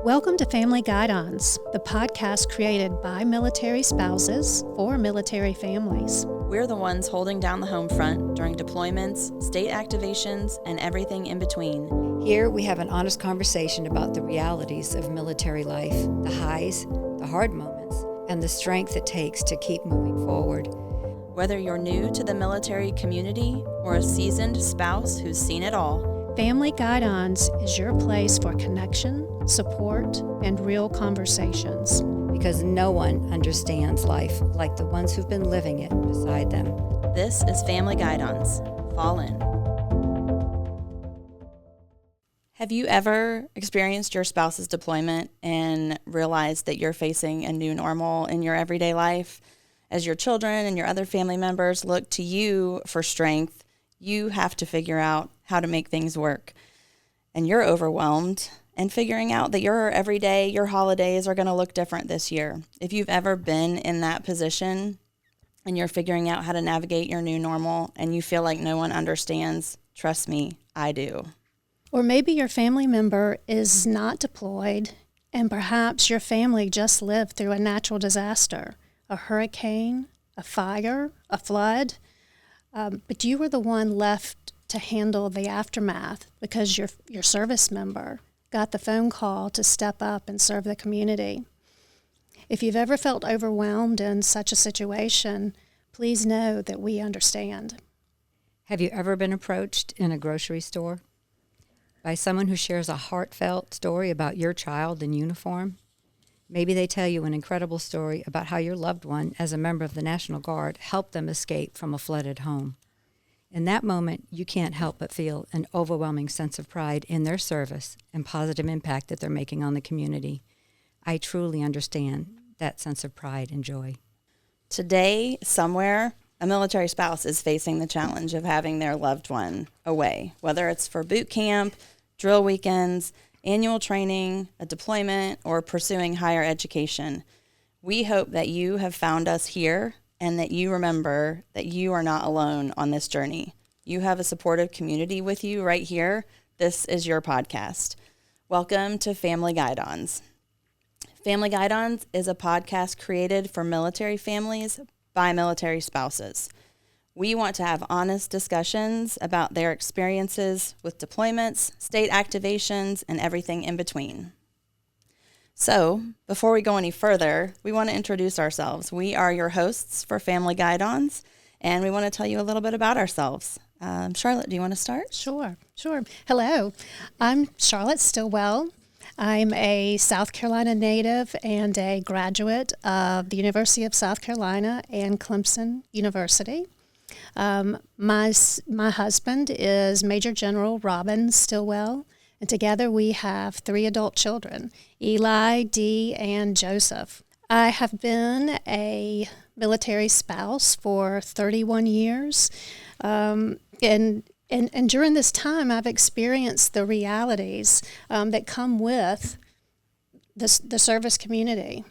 Welcome to Family Guidons, the podcast created by military spouses for military families. We're the ones holding down the home front during deployments, state activations, and everything in between. Here we have an honest conversation about the realities of military life, the highs, the hard moments, and the strength it takes to keep moving forward. Whether you're new to the military community or a seasoned spouse who's seen it all, Family Guidons is your place for connection, support, and real conversations. Because no one understands life like the ones who've been living it beside them. This is Family Guidons. Fall in. Have you ever experienced your spouse's deployment and realized that you're facing a new normal in your everyday life? As your children and your other family members look to you for strength, you have to figure out how to make things work. And you're overwhelmed and figuring out that your everyday, your holidays are going to look different this year. If you've ever been in that position and you're figuring out how to navigate your new normal and you feel like no one understands, trust me, I do. Or maybe your family member is not deployed and perhaps your family just lived through a natural disaster, a hurricane, a fire, a flood, but you were the one left to handle the aftermath because your service member got the phone call to step up and serve the community. If you've ever felt overwhelmed in such a situation, please know that we understand. Have you ever been approached in a grocery store by someone who shares a heartfelt story about your child in uniform? Maybe they tell you an incredible story about how your loved one, as a member of the National Guard, helped them escape from a flooded home. In that moment, you can't help but feel an overwhelming sense of pride in their service and positive impact that they're making on the community. I truly understand that sense of pride and joy. Today, somewhere, a military spouse is facing the challenge of having their loved one away, whether it's for boot camp, drill weekends, annual training, a deployment, or pursuing higher education. We hope that you have found us here and that you remember that you are not alone on this journey. You have a supportive community with you right here. This is your podcast. Welcome to Family Guidons. Family Guidons is a podcast created for military families by military spouses. We want to have honest discussions about their experiences with deployments, state activations, and everything in between. So, before we go any further, we want to introduce ourselves. We are your hosts for Family Guidons, and we want to tell you a little bit about ourselves. Charlotte, do you want to start? Sure. Hello, I'm Charlotte Stilwell. I'm a South Carolina native and a graduate of the University of South Carolina and Clemson University. My husband is Major General Robin Stilwell, and together we have 3 adult children, Eli, Dee, and Joseph. I have been a military spouse for 31 years, and during this time I've experienced the realities that come with the service community.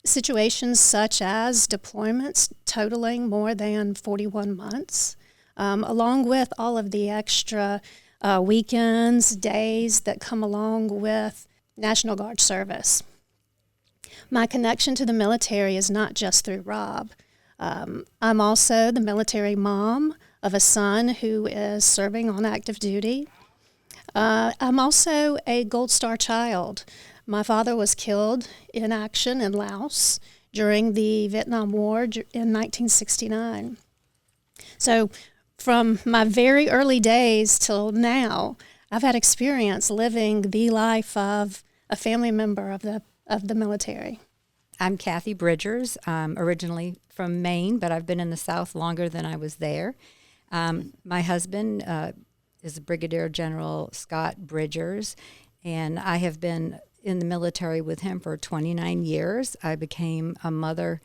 Situations such as deployments totaling more than 41 months, along with all of the extra weekends, days that come along with National Guard service. My connection to the military is not just through Rob. I'm also the military mom of a son who is serving on active duty. I'm also a Gold Star child. My father was killed in action in Laos during the Vietnam War in 1969. So from my very early days till now, I've had experience living the life of a family member of the military. I'm Kathy Bridgers. I'm originally from Maine, but I've been in the South longer than I was there. My husband is Brigadier General Scott Bridgers, and I have been in the military with him for 29 years. I became a mother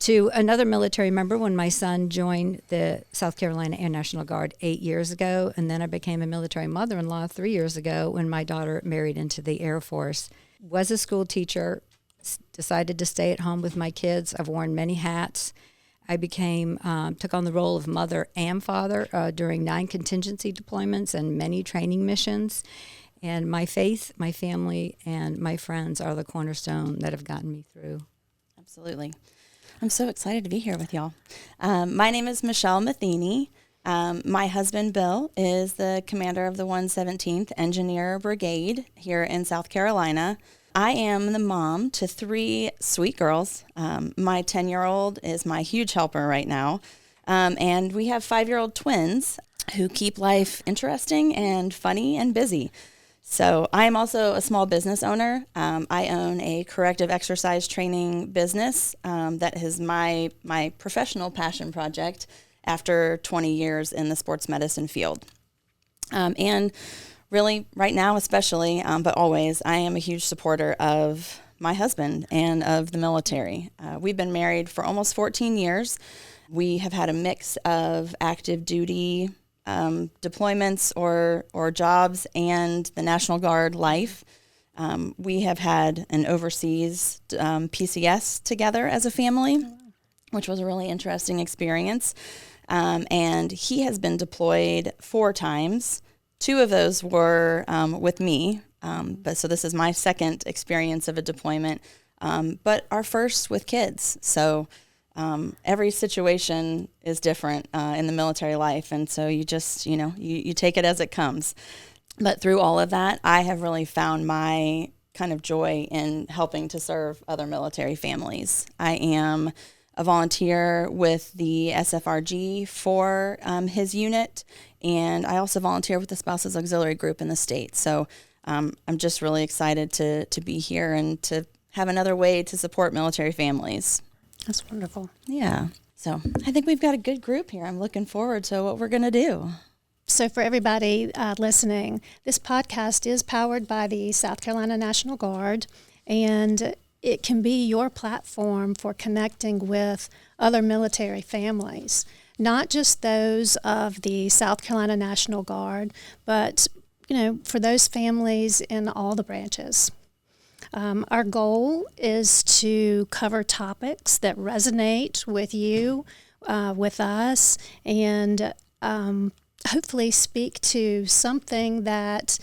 to another military member when my son joined the South Carolina Air National Guard 8 years ago, and then I became a military mother-in-law 3 years ago when my daughter married into the Air Force. Was a school teacher, decided to stay at home with my kids. I've worn many hats. I took on the role of mother and father during 9 contingency deployments and many training missions. And my faith, my family, and my friends are the cornerstone that have gotten me through. Absolutely. I'm so excited to be here with y'all. My name is Michelle Matheny. My husband, Bill, is the commander of the 117th Engineer Brigade here in South Carolina. I am the mom to 3 sweet girls. My 10-year-old is my huge helper right now. And we have 5-year-old twins who keep life interesting and funny and busy. So I am also a small business owner. I own a corrective exercise training business that is my professional passion project after 20 years in the sports medicine field. And really, right now especially, but always, I am a huge supporter of my husband and of the military. We've been married for almost 14 years. We have had a mix of active duty deployments or jobs and the National Guard life. We have had an overseas PCS together as a family, which was a really interesting experience. And he has been deployed 4 times. 2 of those were with me, but so this is my second experience of a deployment, but our first with kids. So every situation is different in the military life, and so you just, you take it as it comes. But through all of that, I have really found my kind of joy in helping to serve other military families. I am a volunteer with the SFRG for his unit, and I also volunteer with the Spouses Auxiliary Group in the state. So I'm just really excited to be here and to have another way to support military families. That's wonderful. Yeah. So I think we've got a good group here. I'm looking forward to what we're going to do. So for everybody listening, this podcast is powered by the South Carolina National Guard, and it can be your platform for connecting with other military families, not just those of the South Carolina National Guard, but for those families in all the branches. Our goal is to cover topics that resonate with you, with us, and hopefully speak to something that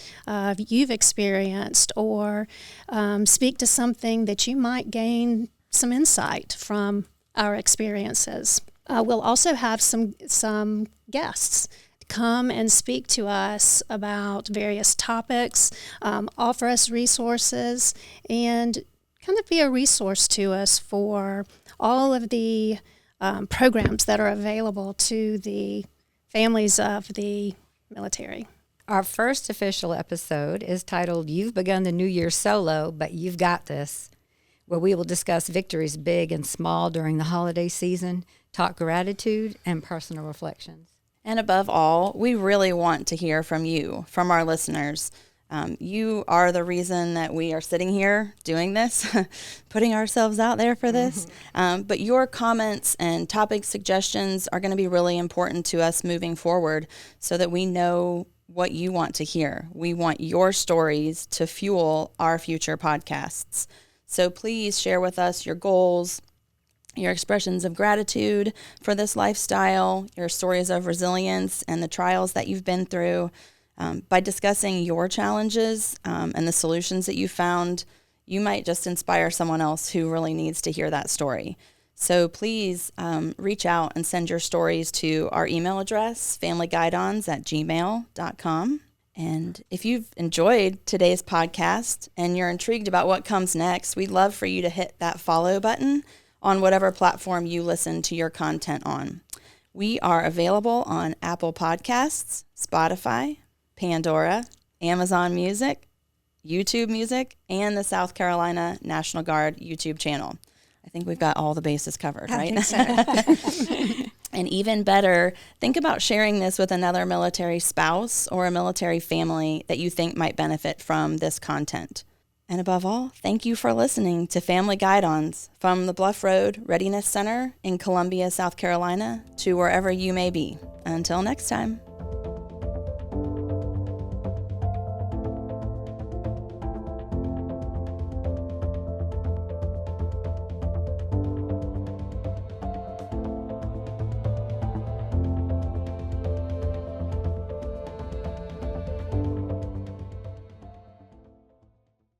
you've experienced, or speak to something that you might gain some insight from our experiences. We'll also have some guests come and speak to us about various topics, offer us resources, and kind of be a resource to us for all of the programs that are available to the families of the military. Our first official episode is titled You've Begun the New Year Solo, but You've Got This, where we will discuss victories big and small during the holiday season, talk gratitude, and personal reflections. And above all, we really want to hear from you, from our listeners. You are the reason that we are sitting here doing this, putting ourselves out there for this. But your comments and topic suggestions are going to be really important to us moving forward so that we know what you want to hear. We want your stories to fuel our future podcasts. So please share with us your goals, your expressions of gratitude for this lifestyle, your stories of resilience and the trials that you've been through. By discussing your challenges and the solutions that you found, you might just inspire someone else who really needs to hear that story. So please reach out and send your stories to our email address, familyguidons@gmail.com. And if you've enjoyed today's podcast and you're intrigued about what comes next, we'd love for you to hit that follow button on whatever platform you listen to your content on. We are available on Apple Podcasts, Spotify, Pandora, Amazon Music, YouTube Music, and the South Carolina National Guard YouTube channel. I think we've got all the bases covered, right? I think so. And even better, think about sharing this with another military spouse or a military family that you think might benefit from this content. And above all, thank you for listening to Family Guidons from the Bluff Road Readiness Center in Columbia, South Carolina, to wherever you may be. Until next time.